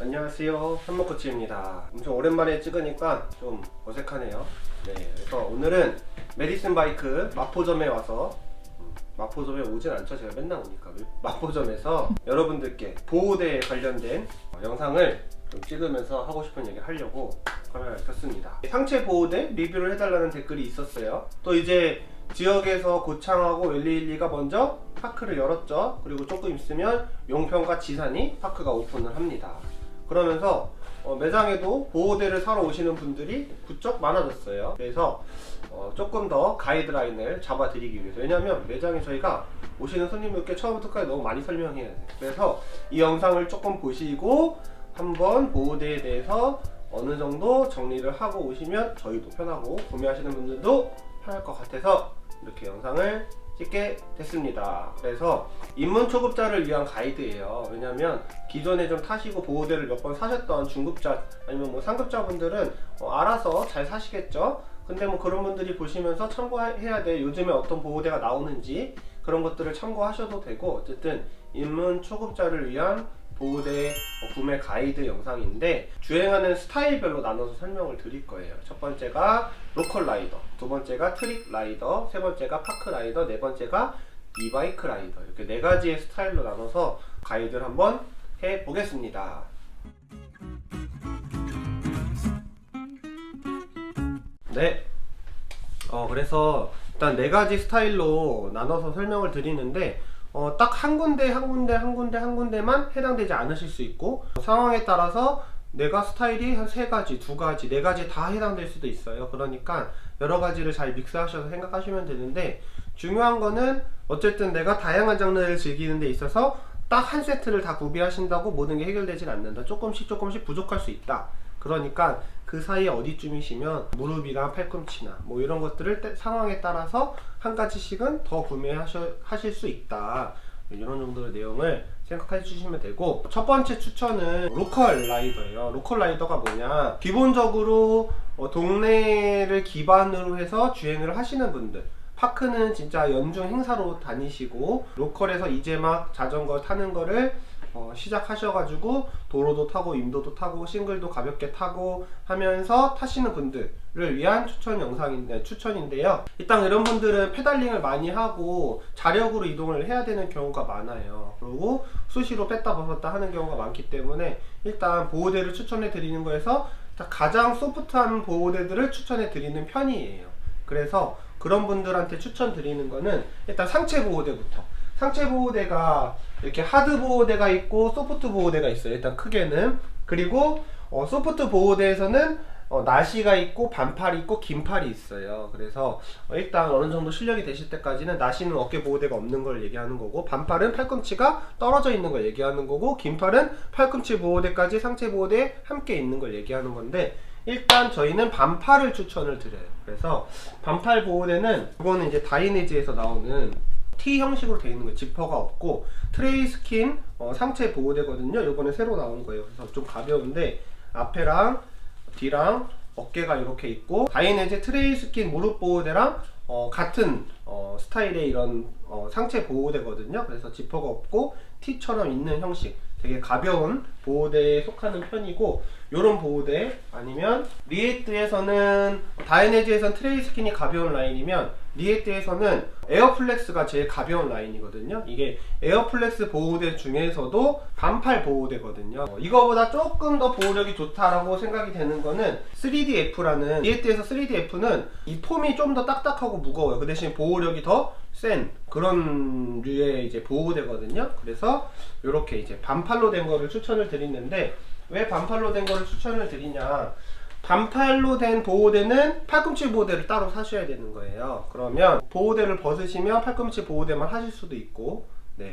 안녕하세요, 현목코치입니다. 엄청 오랜만에 찍으니까 좀 어색하네요. 네, 그래서 오늘은 메디슨 바이크 마포점에 와서 마포점에 오진 않죠. 제가 맨날 오니까 마포점에서 여러분들께 보호대에 관련된 영상을 좀 찍으면서 하고 싶은 얘기를 하려고 카메라를 켰습니다. 상체 보호대 리뷰를 해달라는 댓글이 있었어요. 또 이제 지역에서 고창하고 112가 먼저 파크를 열었죠. 그리고 조금 있으면 용평과 지산이 파크가 오픈을 합니다. 그러면서 매장에도 보호대를 사러 오시는 분들이 부쩍 많아졌어요. 그래서 조금 더 가이드라인을 잡아드리기 위해서, 왜냐면 매장에 저희가 오시는 손님들께 처음부터까지 너무 많이 설명해야 돼요. 그래서 이 영상을 조금 보시고 한번 보호대에 대해서 어느 정도 정리를 하고 오시면 저희도 편하고 구매하시는 분들도 편할 것 같아서 이렇게 영상을 찍게 됐습니다. 그래서 입문 초급자를 위한 가이드예요. 왜냐면 기존에 좀 타시고 보호대를 몇 번 사셨던 중급자 아니면 뭐 상급자분들은 알아서 잘 사시겠죠. 근데 뭐 그런 분들이 보시면서 참고해야 돼. 요즘에 어떤 보호대가 나오는지 그런 것들을 참고하셔도 되고, 어쨌든 입문 초급자를 위한 보호대 구매 가이드 영상인데 주행하는 스타일별로 나눠서 설명을 드릴 거예요. 첫 번째가 로컬 라이더, 두 번째가 트릭 라이더, 세 번째가 파크 라이더, 네 번째가 이바이크 라이더, 이렇게 네 가지의 스타일로 나눠서 가이드를 한번 해보겠습니다. 네. 그래서 일단 네 가지 스타일로 나눠서 설명을 드리는데 딱 한 군데만 해당되지 않으실 수 있고, 상황에 따라서 내가 스타일이 한 세 가지, 두 가지, 네 가지 다 해당될 수도 있어요. 그러니까 여러 가지를 잘 믹스하셔서 생각하시면 되는데, 중요한 거는 어쨌든 내가 다양한 장르를 즐기는 데 있어서 딱 한 세트를 다 구비하신다고 모든 게 해결되진 않는다. 조금씩 부족할 수 있다. 그러니까 그 사이에 어디쯤이시면 무릎이나 팔꿈치나 뭐 이런 것들을 상황에 따라서 한 가지씩은 더 구매하실 수 있다. 이런 정도의 내용을 생각해 주시면 되고, 첫 번째 추천은 로컬 라이더예요. 로컬 라이더가 뭐냐, 기본적으로 동네를 기반으로 해서 주행을 하시는 분들, 파크는 진짜 연중 행사로 다니시고 로컬에서 이제 막 자전거 타는 거를 시작하셔가지고 도로도 타고 임도도 타고 싱글도 가볍게 타고 하면서 타시는 분들을 위한 추천인데요. 일단 이런 분들은 페달링을 많이 하고 자력으로 이동을 해야 되는 경우가 많아요. 그리고 수시로 뺐다 벗었다 하는 경우가 많기 때문에 일단 보호대를 추천해 드리는 거에서 가장 소프트한 보호대들을 추천해 드리는 편이에요. 그래서 그런 분들한테 추천드리는 거는 일단 상체 보호대부터. 상체 보호대가 이렇게 하드 보호대가 있고 소프트 보호대가 있어요. 일단 크게는. 그리고 소프트 보호대에서는 나시가 있고 반팔이 있고 긴팔이 있어요. 그래서 일단 어느 정도 실력이 되실 때까지는 나시는 어깨 보호대가 없는 걸 얘기하는 거고, 반팔은 팔꿈치가 떨어져 있는 걸 얘기하는 거고, 긴팔은 팔꿈치 보호대까지 상체 보호대에 함께 있는 걸 얘기하는 건데, 일단 저희는 반팔을 추천을 드려요. 그래서 반팔 보호대는 이거는 이제 다이내지에서 나오는 T 형식으로 되어 있는 거예요. 지퍼가 없고 트레이 스킨 상체 보호대거든요. 이번에 새로 나온 거예요. 그래서 좀 가벼운데 앞에랑 뒤랑 어깨가 이렇게 있고, 다이내지 트레이 스킨 무릎 보호대랑 같은 스타일의 이런 상체 보호대거든요. 그래서 지퍼가 없고 T처럼 있는 형식, 되게 가벼운 보호대에 속하는 편이고, 요런 보호대 아니면 리에트에서는, 다이내지에서는 트레이 스킨이 가벼운 라인이면 리에트에서는 에어플렉스가 제일 가벼운 라인이거든요. 이게 에어플렉스 보호대 중에서도 반팔 보호대거든요. 이거보다 조금 더 보호력이 좋다라고 생각이 되는 거는 3DF라는, 리에트에서 3DF는 이 폼이 좀 더 딱딱하고 무거워요. 그 대신 보호력이 더 센 그런 류의 이제 보호대거든요. 그래서 이렇게 이제 반팔로 된 거를 추천을 드리는데, 왜 반팔로 된 거를 추천을 드리냐, 반팔로 된 보호대는 팔꿈치 보호대를 따로 사셔야 되는 거예요. 그러면 보호대를 벗으시면 팔꿈치 보호대만 하실 수도 있고,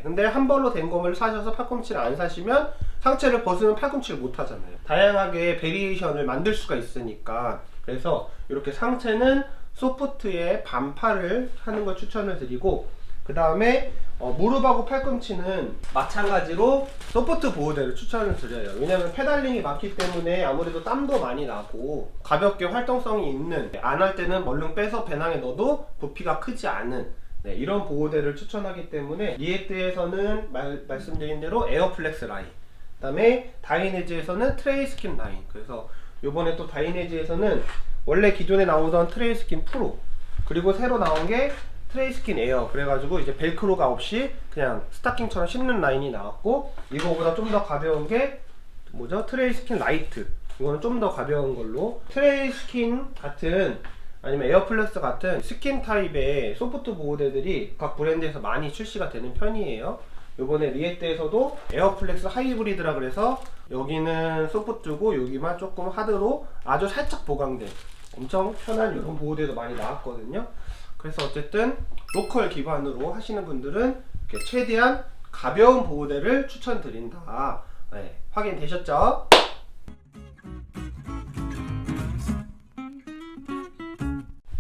근데 한 벌로 된 거를 사셔서 팔꿈치를 안 사시면 상체를 벗으면 팔꿈치를 못 하잖아요. 다양하게 베리에이션을 만들 수가 있으니까. 그래서 이렇게 상체는 소프트의 반팔을 하는 걸 추천을 드리고, 그 다음에 무릎하고 팔꿈치는 마찬가지로 소프트 보호대를 추천을 드려요. 왜냐면 페달링이 많기 때문에 아무래도 땀도 많이 나고 가볍게 활동성이 있는, 안 할 때는 얼른 빼서 배낭에 넣어도 부피가 크지 않은 이런 보호대를 추천하기 때문에, 리에트에서는 말씀드린 대로 에어플렉스 라인, 그다음에 다이내즈에서는 트레일스킨 라인. 그래서 요번에 또 다이내즈에서는 원래 기존에 나오던 트레일스킨 프로, 그리고 새로 나온 게 트레일스킨 에어, 그래가지고 이제 벨크로가 없이 그냥 스타킹처럼 신는 라인이 나왔고, 이거보다 좀 더 가벼운 게 뭐죠? 트레일스킨 라이트. 이거는 좀 더 가벼운 걸로. 트레일스킨 같은 아니면 에어플렉스 같은 스킨 타입의 소프트 보호대들이 각 브랜드에서 많이 출시가 되는 편이에요. 요번에 리에트에서도 에어플렉스 하이브리드라 그래서 여기는 소프트고 여기만 조금 하드로 아주 살짝 보강된 엄청 편한 이런 보호대도 많이 나왔거든요. 그래서 어쨌든 로컬 기반으로 하시는 분들은 이렇게 최대한 가벼운 보호대를 추천드린다. 네, 확인되셨죠?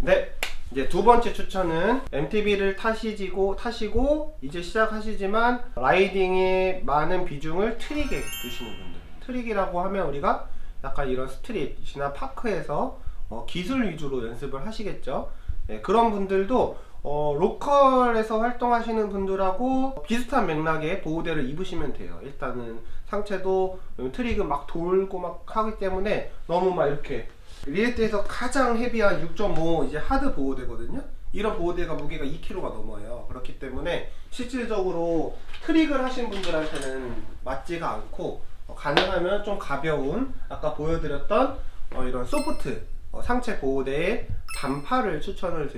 네, 이제 두 번째 추천은 MTB를 타시고 이제 시작하시지만 라이딩에 많은 비중을 트릭에 두시는 분들. 트릭이라고 하면 우리가 약간 이런 스트릿이나 파크에서 기술 위주로 연습을 하시겠죠. 네, 그런 분들도 로컬에서 활동하시는 분들하고 비슷한 맥락의 보호대를 입으시면 돼요. 일단은 상체도 트릭은 막 돌고 막 하기 때문에 너무 막 이렇게, 리에트에서 가장 헤비한 6.5 이제 하드 보호대거든요. 이런 보호대가 무게가 2kg가 넘어요. 그렇기 때문에 실질적으로 트릭을 하신 분들한테는 맞지가 않고, 가능하면 좀 가벼운 아까 보여드렸던 이런 소프트 상체 보호대의 반팔을 추천을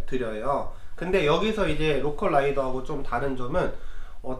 드려요. 근데 여기서 이제 로컬 라이더하고 좀 다른 점은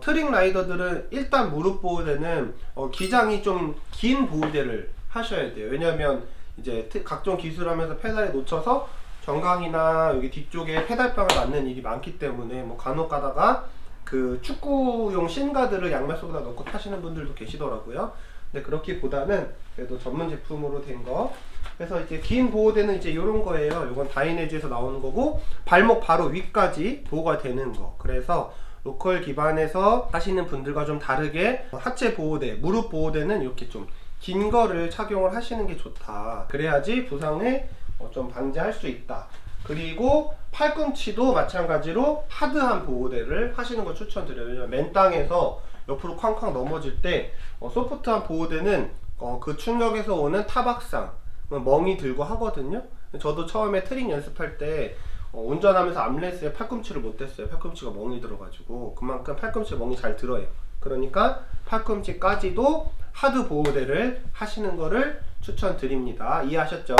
트릭 라이더들은 일단 무릎 보호대는 기장이 좀 긴 보호대를 하셔야 돼요. 왜냐면 이제 각종 기술하면서 페달에 놓쳐서 정강이나 여기 뒤쪽에 페달병을 맞는 일이 많기 때문에 뭐 간혹 가다가 그 축구용 신가드를 양말 속에다 넣고 타시는 분들도 계시더라고요. 근데 그렇기보다는 그래도 전문 제품으로 된 거. 그래서 이제 긴 보호대는 이제 이런 거예요. 이건 다이내즈에서 나오는 거고, 발목 바로 위까지 보호가 되는 거. 그래서 로컬 기반에서 하시는 분들과 좀 다르게 하체 보호대, 무릎 보호대는 이렇게 좀 긴 거를 착용을 하시는 게 좋다. 그래야지 부상을 좀 방지할 수 있다. 그리고 팔꿈치도 마찬가지로 하드한 보호대를 하시는 걸 추천드려요. 왜냐면 맨 땅에서 옆으로 쾅쾅 넘어질 때 소프트한 보호대는 그 충격에서 오는 타박상, 멍이 들고 하거든요. 저도 처음에 트릭 연습할 때 운전하면서 암레스에 팔꿈치를 못 댔어요. 팔꿈치가 멍이 들어가지고. 그만큼 팔꿈치에 멍이 잘 들어요. 그러니까 팔꿈치까지도 하드 보호대를 하시는 거를 추천드립니다. 이해하셨죠?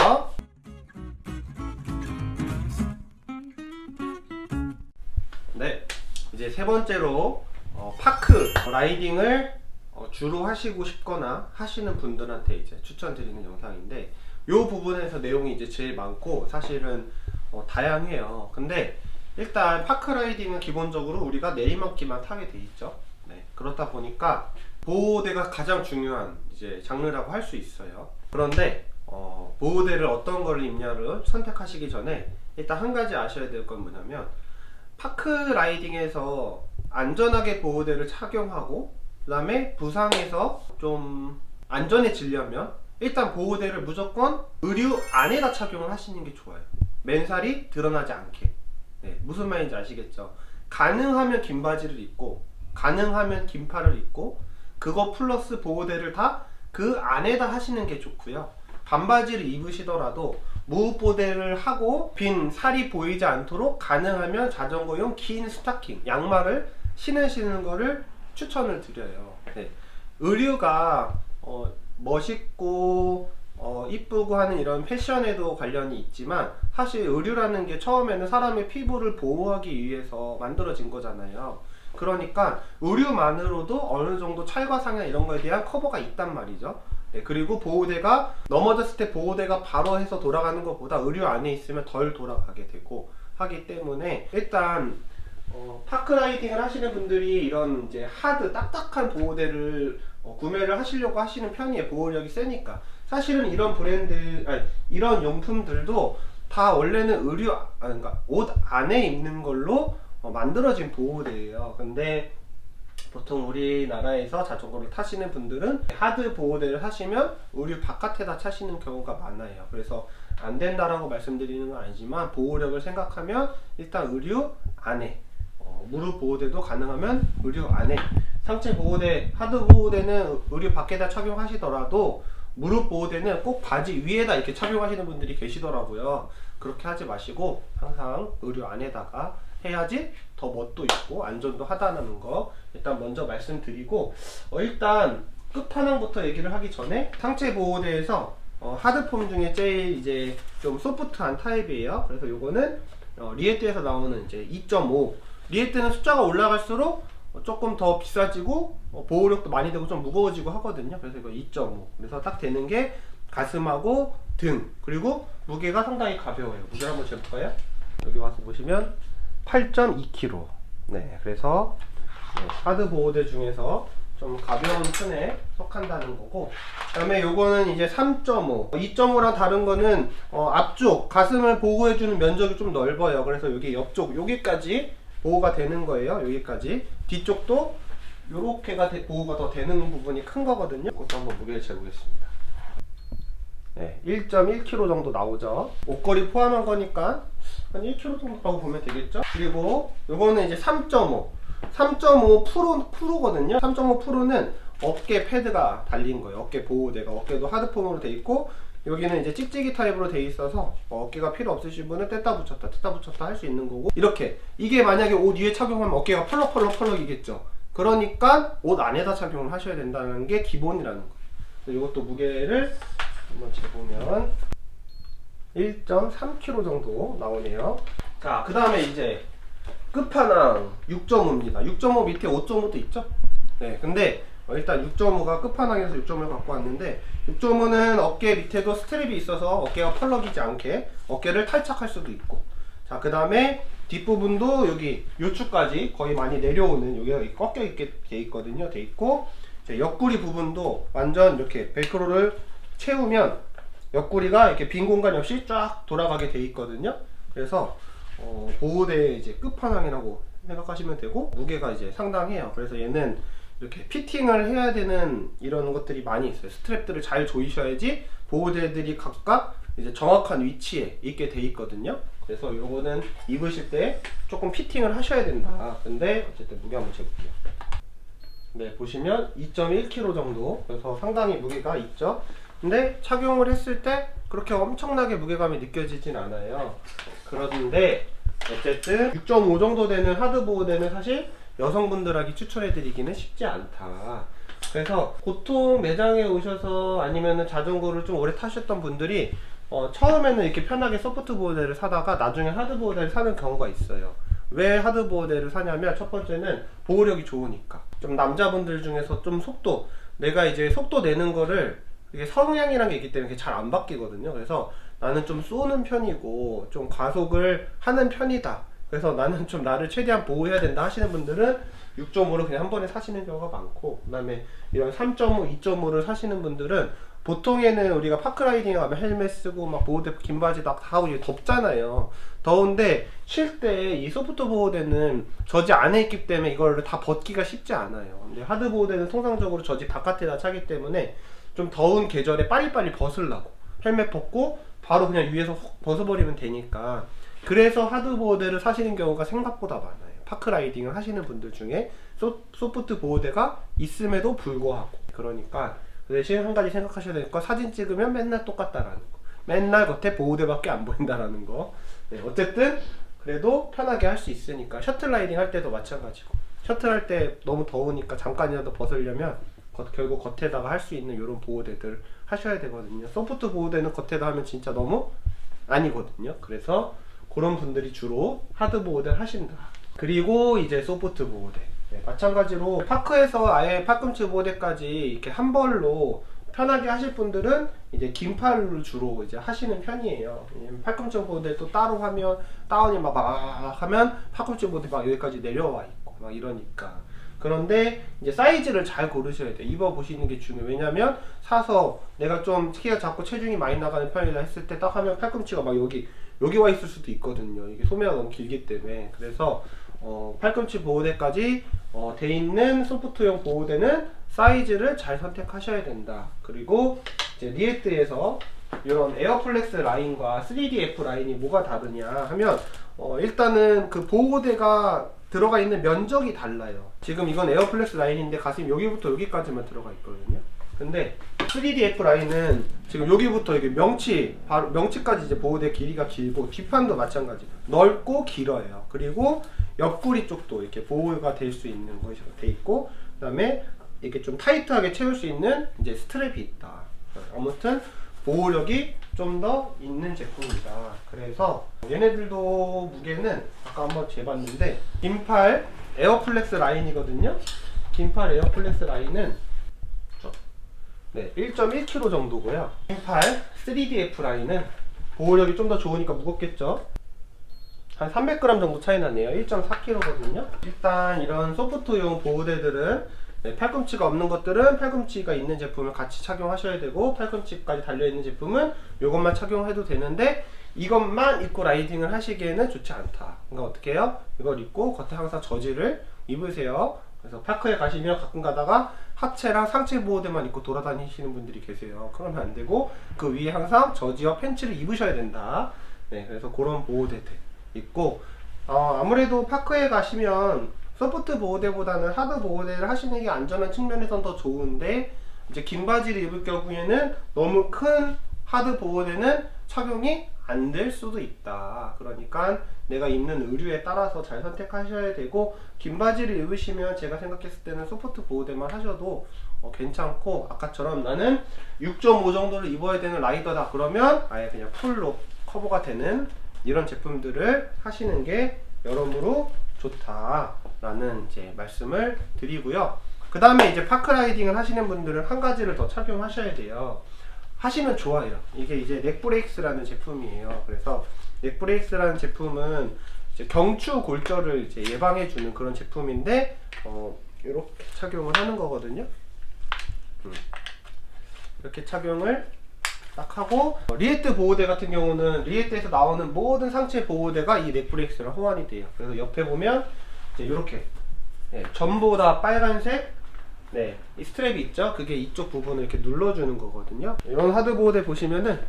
네, 이제 세 번째로 파크 라이딩을 주로 하시고 싶거나 하시는 분들한테 이제 추천드리는 영상인데, 이 부분에서 내용이 이제 제일 많고 사실은 다양해요. 근데 일단 파크 라이딩은 기본적으로 우리가 내리막길만 타게 돼 있죠. 네, 그렇다 보니까 보호대가 가장 중요한 이제 장르라고 할 수 있어요. 그런데 보호대를 어떤 걸 입냐를 선택하시기 전에 일단 한 가지 아셔야 될 건 뭐냐면, 파크 라이딩에서 안전하게 보호대를 착용하고 그 다음에 부상에서 좀 안전해지려면 일단 보호대를 무조건 의류 안에다 착용을 하시는 게 좋아요. 맨살이 드러나지 않게. 네, 무슨 말인지 아시겠죠? 가능하면 긴 바지를 입고 가능하면 긴 팔을 입고 그거 플러스 보호대를 다 그 안에다 하시는 게 좋고요. 반바지를 입으시더라도 무보호대를 하고 빈 살이 보이지 않도록 가능하면 자전거용 긴 스타킹, 양말을 신으시는 거를 추천을 드려요. 네. 의류가 멋있고 이쁘고 하는 이런 패션에도 관련이 있지만, 사실 의류라는 게 처음에는 사람의 피부를 보호하기 위해서 만들어진 거잖아요. 그러니까 의류만으로도 어느 정도 찰과상이나 이런 거에 대한 커버가 있단 말이죠. 네, 그리고 보호대가 넘어졌을 때 보호대가 바로 해서 돌아가는 것보다 의류 안에 있으면 덜 돌아가게 되고 하기 때문에, 일단 파크 라이딩을 하시는 분들이 이런 이제 하드 딱딱한 보호대를 구매를 하시려고 하시는 편이에요. 보호력이 세니까. 사실은 이런 브랜드, 이런 용품들도 다 원래는 의류, 그러니까 옷 안에 입는 걸로 만들어진 보호대예요. 근데 보통 우리나라에서 자전거를 타시는 분들은 하드 보호대를 사시면 의류 바깥에다 차시는 경우가 많아요. 그래서 안 된다라고 말씀드리는 건 아니지만, 보호력을 생각하면 일단 의류 안에, 무릎 보호대도 가능하면 의류 안에 상체 보호대, 하드 보호대는 의류 밖에다 착용하시더라도 무릎 보호대는 꼭 바지 위에다 이렇게 착용하시는 분들이 계시더라고요. 그렇게 하지 마시고 항상 의류 안에다가 해야지 더 멋도 있고 안전도 하다는 거 일단 먼저 말씀드리고, 일단 끝판왕부터 얘기를 하기 전에 상체 보호대에서 하드폼 중에 제일 이제 좀 소프트한 타입이에요. 그래서 요거는 리에트에서 나오는 이제 2.5. 리에트는 숫자가 올라갈수록 조금 더 비싸지고 보호력도 많이 되고 좀 무거워지고 하거든요. 그래서 이거 2.5. 그래서 딱 되는 게 가슴하고 등, 그리고 무게가 상당히 가벼워요. 무게 한번 재볼까요? 여기 와서 보시면 8.2kg. 네, 그래서 하드 보호대 중에서 좀 가벼운 편에 속한다는 거고, 그 다음에 요거는 이제 3.5. 2.5랑 다른 거는 앞쪽 가슴을 보호해주는 면적이 좀 넓어요. 그래서 여기 옆쪽 여기까지 보호가 되는 거예요. 여기까지. 뒤쪽도 요렇게가 보호가 더 되는 부분이 큰 거거든요. 이것도 한번 무게를 재보겠습니다. 네, 1.1kg 정도 나오죠. 옷걸이 포함한 거니까 한 1kg 정도라고 보면 되겠죠. 그리고 요거는 이제 3.5. 3.5 프로거든요. 3.5 프로는 어깨 패드가 달린 거예요. 어깨 보호대가. 어깨도 하드폼으로 돼 있고, 여기는 이제 찍찍이 타입으로 돼 있어서 어깨가 필요 없으신 분은 뗐다 붙였다 할 수 있는 거고, 이렇게 이게 만약에 옷 위에 착용하면 어깨가 펄럭펄럭이겠죠. 그러니까 옷 안에다 착용을 하셔야 된다는 게 기본이라는 거예요. 이것도 무게를 한번 재보면 1.3kg 정도 나오네요. 자, 그 다음에 이제 끝판왕 6.5입니다. 6.5 밑에 5.5도 있죠? 네, 근데 일단 6.5가 끝판왕에서 6.5를 갖고 왔는데, 6.5는 어깨 밑에도 스트랩이 있어서 어깨가 펄럭이지 않게 어깨를 탈착할 수도 있고, 자, 그 다음에 뒷부분도 여기 요추까지 거의 많이 내려오는, 여기가 꺾여 있게 돼 있거든요. 돼 있고, 옆구리 부분도 완전 이렇게 벨크로를 채우면 옆구리가 이렇게 빈 공간 없이 쫙 돌아가게 돼 있거든요. 그래서 보호대의 이제 끝판왕이라고 생각하시면 되고, 무게가 이제 상당해요. 그래서 얘는 이렇게 피팅을 해야 되는 이런 것들이 많이 있어요. 스트랩들을 잘 조이셔야지 보호대들이 각각 이제 정확한 위치에 있게 돼 있거든요. 그래서 요거는 입으실 때 조금 피팅을 하셔야 된다. 근데 어쨌든 무게 한번 재볼게요. 네, 보시면 2.1kg 정도. 그래서 상당히 무게가 있죠. 근데 착용을 했을 때 그렇게 엄청나게 무게감이 느껴지진 않아요. 그런데 어쨌든 6.5 정도 되는 하드 보호대는 사실 여성분들에게 추천해드리기는 쉽지 않다. 그래서 보통 매장에 오셔서 아니면은 자전거를 좀 오래 타셨던 분들이 처음에는 이렇게 편하게 소프트 보호대를 사다가 나중에 하드 보호대를 사는 경우가 있어요. 왜 하드 보호대를 사냐면, 첫 번째는 보호력이 좋으니까. 좀 남자분들 중에서 좀 속도, 내가 이제 속도 내는 거를, 이게 성향이란 게 있기 때문에 잘 안 바뀌거든요. 그래서 나는 좀 쏘는 편이고 좀 가속을 하는 편이다, 그래서 나는 좀 나를 최대한 보호해야 된다 하시는 분들은 6.5를 그냥 한 번에 사시는 경우가 많고, 그 다음에 이런 3.5, 2.5를 사시는 분들은 보통에는 우리가 파크라이딩에 가면 헬멧 쓰고 막 보호대 긴 바지 다 하고 이게 덥잖아요. 더운데 쉴 때 이 소프트 보호대는 저지 안에 있기 때문에 이걸 다 벗기가 쉽지 않아요. 근데 하드 보호대는 통상적으로 저지 바깥에다 차기 때문에 좀 더운 계절에 빨리빨리 벗으려고 헬멧 벗고 바로 그냥 위에서 훅 벗어버리면 되니까, 그래서 하드 보호대를 사시는 경우가 생각보다 많아요. 파크라이딩을 하시는 분들 중에 소프트 보호대가 있음에도 불구하고. 그러니까 그 대신 한 가지 생각하셔야 될 거, 사진 찍으면 맨날 똑같다라는 거, 맨날 겉에 보호대밖에 안 보인다라는 거. 네, 어쨌든 그래도 편하게 할 수 있으니까. 셔틀 라이딩 할 때도 마찬가지고, 셔틀 할 때 너무 더우니까 잠깐이라도 벗으려면 결국 겉에다가 할 수 있는 이런 보호대들 하셔야 되거든요. 소프트 보호대는 겉에다 하면 진짜 너무 아니거든요. 그래서 그런 분들이 주로 하드 보호대를 하신다. 그리고 이제 소프트 보호대. 네, 마찬가지로 파크에서 아예 팔꿈치 보호대까지 이렇게 한 벌로 편하게 하실 분들은 이제 긴 팔로 주로 이제 하시는 편이에요. 팔꿈치 보호대 또 따로 하면 다운이 막 하면 팔꿈치 보호대 막 여기까지 내려와 있고 막 이러니까. 그런데 이제 사이즈를 잘 고르셔야 돼요. 입어보시는 게 중요해요. 왜냐면 사서 내가 좀 키가 작고 체중이 많이 나가는 편이라 했을 때 딱 하면 팔꿈치가 막 여기 와 있을 수도 있거든요. 이게 소매가 너무 길기 때문에. 그래서 팔꿈치 보호대까지 돼 있는 소프트용 보호대는 사이즈를 잘 선택하셔야 된다. 그리고 이제 리에트에서 이런 에어플렉스 라인과 3DF 라인이 뭐가 다르냐 하면, 일단은 그 보호대가 들어가 있는 면적이 달라요. 지금 이건 에어플렉스 라인인데 가슴 여기부터 여기까지만 들어가 있거든요. 근데 3DF 라인은 지금 여기부터 이게 바로 명치까지 이제 보호대 길이가 길고, 뒷판도 마찬가지 넓고 길어요. 그리고 옆구리 쪽도 이렇게 보호가 될 수 있는 것이 돼 있고, 그 다음에 이렇게 좀 타이트하게 채울 수 있는 이제 스트랩이 있다. 아무튼 보호력이 좀 더 있는 제품이다. 그래서 얘네들도 무게는 아까 한번 재봤는데, 긴팔 에어플렉스 라인이거든요. 긴팔 에어플렉스 라인은 1.1kg 정도고요. 긴팔 3DF 라인은 보호력이 좀 더 좋으니까 무겁겠죠. 한 300g 정도 차이 나네요. 1.4kg거든요. 일단 이런 소프트용 보호대들은 팔꿈치가 없는 것들은 팔꿈치가 있는 제품을 같이 착용하셔야 되고, 팔꿈치까지 달려있는 제품은 이것만 착용해도 되는데, 이것만 입고 라이딩을 하시기에는 좋지 않다. 그러니까 어떻게 해요? 이걸 입고 겉에 항상 저지를 입으세요. 그래서 파크에 가시면 가끔 가다가 하체랑 상체 보호대만 입고 돌아다니시는 분들이 계세요. 그러면 안 되고, 그 위에 항상 저지와 팬츠를 입으셔야 된다. 네, 그래서 그런 보호대들 입고, 아무래도 파크에 가시면 소프트 보호대보다는 하드 보호대를 하시는 게 안전한 측면에선 더 좋은데, 이제 긴 바지를 입을 경우에는 너무 큰 하드 보호대는 착용이 안 될 수도 있다. 그러니까 내가 입는 의류에 따라서 잘 선택하셔야 되고, 긴 바지를 입으시면 제가 생각했을 때는 소프트 보호대만 하셔도 괜찮고, 아까처럼 나는 6.5 정도를 입어야 되는 라이더다 그러면 아예 그냥 풀로 커버가 되는 이런 제품들을 하시는 게 여러모로 좋다라는 이제 말씀을 드리고요. 그 다음에 이제 파크 라이딩을 하시는 분들은 한 가지를 더 착용하셔야 돼요. 하시면 좋아요. 이게 이제 넥브레이크스라는 제품이에요. 그래서 넥브레이크스라는 제품은 이제 경추 골절을 이제 예방해주는 그런 제품인데, 이렇게 착용을 하는 거거든요. 이렇게 착용을 딱 하고, 리에트 보호대 같은 경우는 리에트에서 나오는 모든 상체 보호대가 이 넥브레이크스랑 호환이 돼요. 그래서 옆에 보면 이제 이렇게 전부 다 빨간색 이 스트랩이 있죠. 그게 이쪽 부분을 이렇게 눌러주는 거거든요. 이런 하드 보호대 보시면은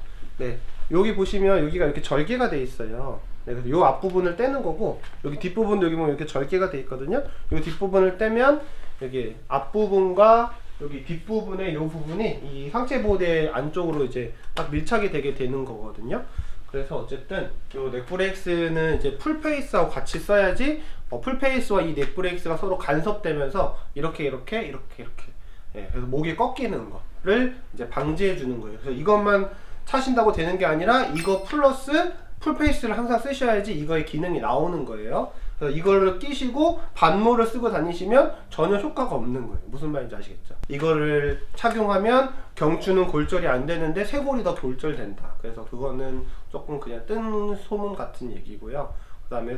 여기 보시면 여기가 이렇게 절개가 돼 있어요. 그래서 이 앞부분을 떼는 거고, 여기 뒷부분도 여기 보면 이렇게 절개가 돼 있거든요. 이 뒷부분을 떼면 여기 앞부분과 여기 뒷부분의 이 부분이 이 상체 보호대 안쪽으로 이제 딱 밀착이 되게 되는 거거든요. 그래서 어쨌든 이 넥브레이크스는 이제 풀페이스하고 같이 써야지, 풀페이스와 이 넥브레이크스가 서로 간섭되면서 이렇게 그래서 목이 꺾이는 거를 이제 방지해 주는 거예요. 그래서 이것만 차신다고 되는 게 아니라 이거 플러스 풀페이스를 항상 쓰셔야지 이거의 기능이 나오는 거예요. 그래서 이거를 끼시고 반모를 쓰고 다니시면 전혀 효과가 없는 거예요. 무슨 말인지 아시겠죠? 이거를 착용하면 경추는 골절이 안 되는데 쇄골이 더 골절된다. 그래서 그거는 조금 그냥 뜬 소문 같은 얘기고요. 그 다음에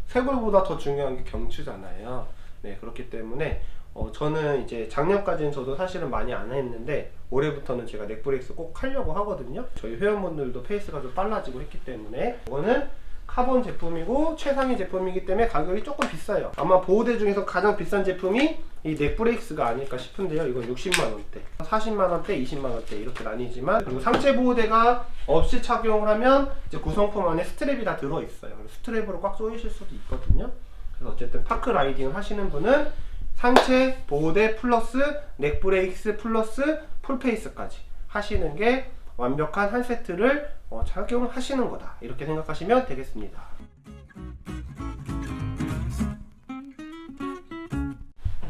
쇄골보다 더 중요한 게 경추잖아요. 네, 그렇기 때문에 저는 이제 작년까지는 저도 사실은 많이 안 했는데, 올해부터는 제가 넥브레이크스 꼭 하려고 하거든요. 저희 회원분들도 페이스가 좀 빨라지고 했기 때문에. 이거는 카본 제품이고 최상위 제품이기 때문에 가격이 조금 비싸요. 아마 보호대 중에서 가장 비싼 제품이 이 넥브레이크스가 아닐까 싶은데요. 이건 60만원대, 40만원대, 20만원대 이렇게 나뉘지만, 그리고 상체 보호대가 없이 착용을 하면 이제 구성품 안에 스트랩이 다 들어있어요. 스트랩으로 꽉 조이실 수도 있거든요. 그래서 어쨌든 파크 라이딩을 하시는 분은 상체 보호대 플러스 넥브레이크스 플러스 풀페이스까지 하시는 게 완벽한 한 세트를 착용하시는 거다, 이렇게 생각하시면 되겠습니다.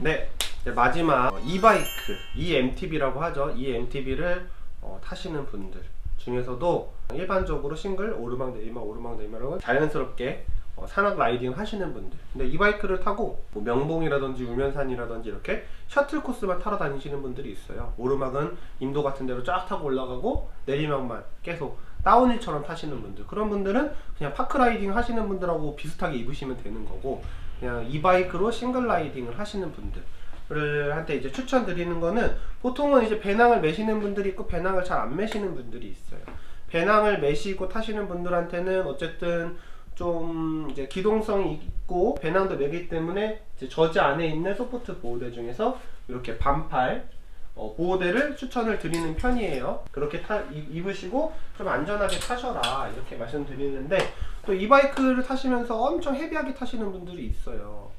네, 이제 마지막 이바이크, EMTB라고 하죠. EMTB를 타시는 분들 중에서도 일반적으로 싱글, 오르막, 내리막, 오르막, 내리막을 자연스럽게 산악 라이딩 하시는 분들, 근데 이 바이크를 타고 뭐 명봉이라든지 우면산이라든지 이렇게 셔틀 코스만 타러 다니시는 분들이 있어요. 오르막은 인도 같은 데로 쫙 타고 올라가고, 내리막만 계속 다운힐처럼 타시는 분들, 그런 분들은 그냥 파크 라이딩 하시는 분들하고 비슷하게 입으시면 되는 거고, 그냥 이 바이크로 싱글 라이딩을 하시는 분들 한테 이제 추천드리는 거는, 보통은 이제 배낭을 매시는 분들이 있고 배낭을 잘 안 매시는 분들이 있어요. 배낭을 매시고 타시는 분들한테는 어쨌든 좀 이제 기동성이 있고 배낭도 매기 때문에 이제 저지 안에 있는 소프트 보호대 중에서 이렇게 반팔 보호대를 추천을 드리는 편이에요. 그렇게 입으시고 좀 안전하게 타셔라 이렇게 말씀드리는데, 또 이 바이크를 타시면서 엄청 헤비하게 타시는 분들이 있어요.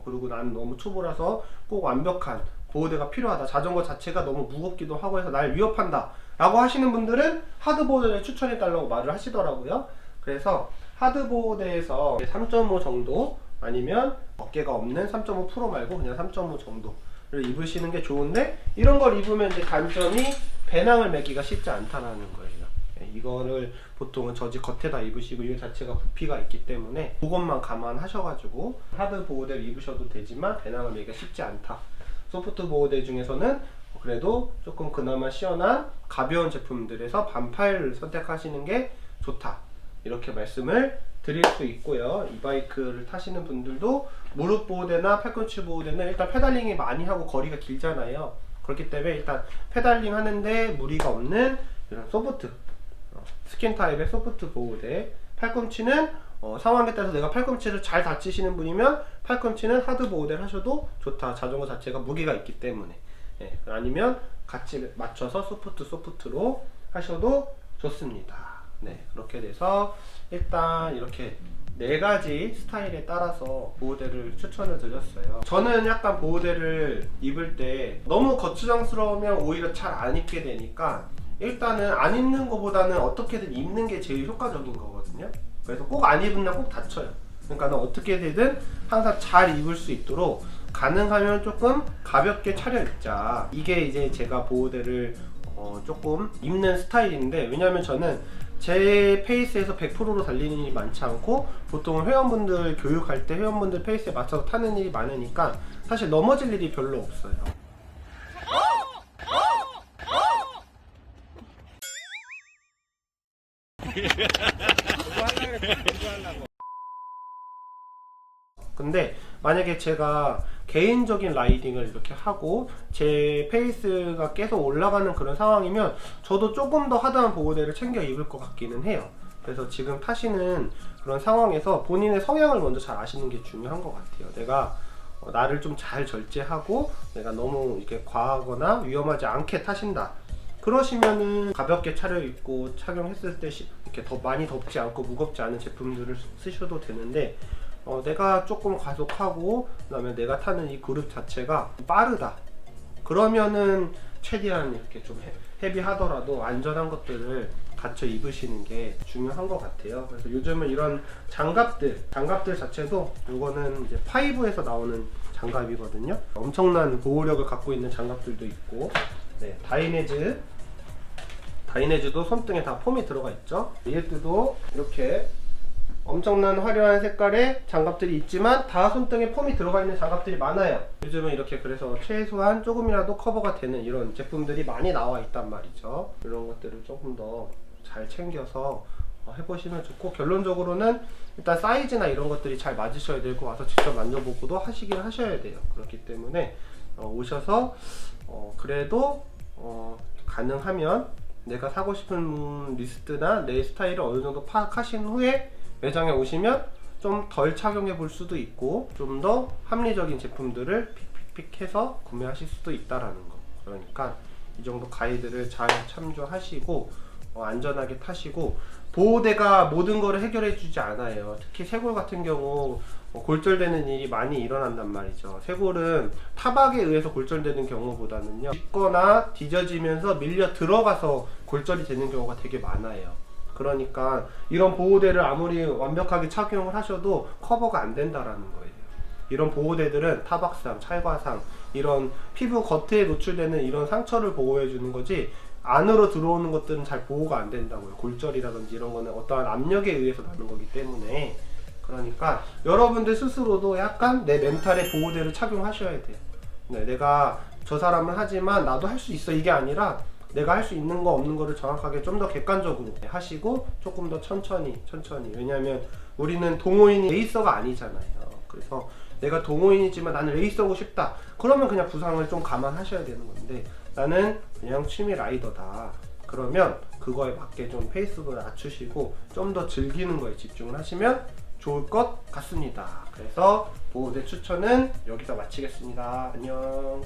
그리고 난 너무 초보라서 꼭 완벽한 보호대가 필요하다, 자전거 자체가 너무 무겁기도 하고 해서 날 위협한다 라고 하시는 분들은 하드 보호대를 추천해 달라고 말을 하시더라고요. 그래서 하드 보호대에서 3.5 정도, 아니면 어깨가 없는 3.5% 말고 그냥 3.5 정도를 입으시는 게 좋은데, 이런 걸 입으면 이제 단점이 배낭을 매기가 쉽지 않다라는 거예요. 이거를 보통은 저지 겉에다 입으시고 이 자체가 부피가 있기 때문에 그것만 감안하셔가지고 하드 보호대를 입으셔도 되지만 배낭을 매기가 쉽지 않다. 소프트 보호대 중에서는 그래도 조금 그나마 시원한 가벼운 제품들에서 반팔을 선택하시는 게 좋다, 이렇게 말씀을 드릴 수 있고요. 이 바이크를 타시는 분들도 무릎 보호대나 팔꿈치 보호대는 일단 페달링이 많이 하고 거리가 길잖아요. 그렇기 때문에 일단 페달링 하는데 무리가 없는 이런 소프트 스킨 타입의 소프트 보호대, 팔꿈치는 상황에 따라서 내가 팔꿈치를 잘 다치시는 분이면 팔꿈치는 하드 보호대를 하셔도 좋다, 자전거 자체가 무게가 있기 때문에. 아니면 같이 맞춰서 소프트로 하셔도 좋습니다. 그렇게 돼서 일단 이렇게 4가지 스타일에 따라서 보호대를 추천을 드렸어요. 저는 약간 보호대를 입을 때 너무 거추장스러우면 오히려 잘 안 입게 되니까 일단은 안 입는 것보다는 어떻게든 입는 게 제일 효과적인 거거든요. 그래서 꼭 안 입으면 꼭 다쳐요. 그러니까 어떻게든 항상 잘 입을 수 있도록 가능하면 조금 가볍게 차려입자, 이게 이제 제가 보호대를 조금 입는 스타일인데, 왜냐면 저는 제 페이스에서 100%로 달리는 일이 많지 않고 보통 회원분들 교육할 때 회원분들 페이스에 맞춰서 타는 일이 많으니까 사실 넘어질 일이 별로 없어요. 근데 만약에 제가 개인적인 라이딩을 이렇게 하고 제 페이스가 계속 올라가는 그런 상황이면 저도 조금 더 하드한 보호대를 챙겨 입을 것 같기는 해요. 그래서 지금 타시는 그런 상황에서 본인의 성향을 먼저 잘 아시는 게 중요한 것 같아요. 내가 나를 좀 잘 절제하고 내가 너무 이렇게 과하거나 위험하지 않게 타신다, 그러시면은 가볍게 차려입고 착용했을 때 이렇게 더 많이 덥지 않고 무겁지 않은 제품들을 쓰셔도 되는데, 내가 조금 과속하고 그다음에 내가 타는 이 그룹 자체가 빠르다, 그러면은 최대한 이렇게 좀 헤비하더라도 안전한 것들을 갖춰 입으시는 게 중요한 것 같아요. 그래서 요즘은 이런 장갑들 자체도, 이거는 이제 파이브에서 나오는 장갑이거든요. 엄청난 보호력을 갖고 있는 장갑들도 있고, 다이내즈도 손등에 다 폼이 들어가 있죠. 리에트도 이렇게 엄청난 화려한 색깔의 장갑들이 있지만 다 손등에 폼이 들어가 있는 장갑들이 많아요. 요즘은 이렇게 그래서 최소한 조금이라도 커버가 되는 이런 제품들이 많이 나와 있단 말이죠. 이런 것들을 조금 더 잘 챙겨서 해보시면 좋고, 결론적으로는 일단 사이즈나 이런 것들이 잘 맞으셔야 되고 와서 직접 만져보고도 하시긴 하셔야 돼요. 그렇기 때문에 오셔서 그래도 가능하면 내가 사고 싶은 리스트나 내 스타일을 어느 정도 파악하신 후에 매장에 오시면 좀 덜 착용해 볼 수도 있고 좀 더 합리적인 제품들을 픽해서 구매하실 수도 있다라는 거. 그러니까 이 정도 가이드를 잘 참조하시고 안전하게 타시고, 보호대가 모든 거를 해결해 주지 않아요. 특히 쇄골 같은 경우 골절되는 일이 많이 일어난단 말이죠. 쇄골은 타박에 의해서 골절되는 경우보다는요, 짚거나 뒤져지면서 밀려 들어가서 골절이 되는 경우가 되게 많아요. 그러니까 이런 보호대를 아무리 완벽하게 착용을 하셔도 커버가 안 된다라는 거예요. 이런 보호대들은 타박상, 찰과상, 이런 피부 겉에 노출되는 이런 상처를 보호해 주는 거지 안으로 들어오는 것들은 잘 보호가 안 된다고요. 골절이라든지 이런 거는 어떠한 압력에 의해서 나는 거기 때문에. 그러니까 여러분들 스스로도 약간 내 멘탈에 보호대를 착용하셔야 돼요. 내가 저 사람은 하지만 나도 할 수 있어, 이게 아니라 내가 할 수 있는 거 없는 거를 정확하게 좀 더 객관적으로 하시고 조금 더 천천히. 왜냐하면 우리는 동호인이 레이서가 아니잖아요. 그래서 내가 동호인이지만 나는 레이서고 싶다, 그러면 그냥 부상을 좀 감안하셔야 되는 건데, 나는 그냥 취미 라이더다, 그러면 그거에 맞게 좀 페이스를 낮추시고 좀 더 즐기는 거에 집중을 하시면 좋을 것 같습니다. 그래서 보호대 추천은 여기서 마치겠습니다. 안녕.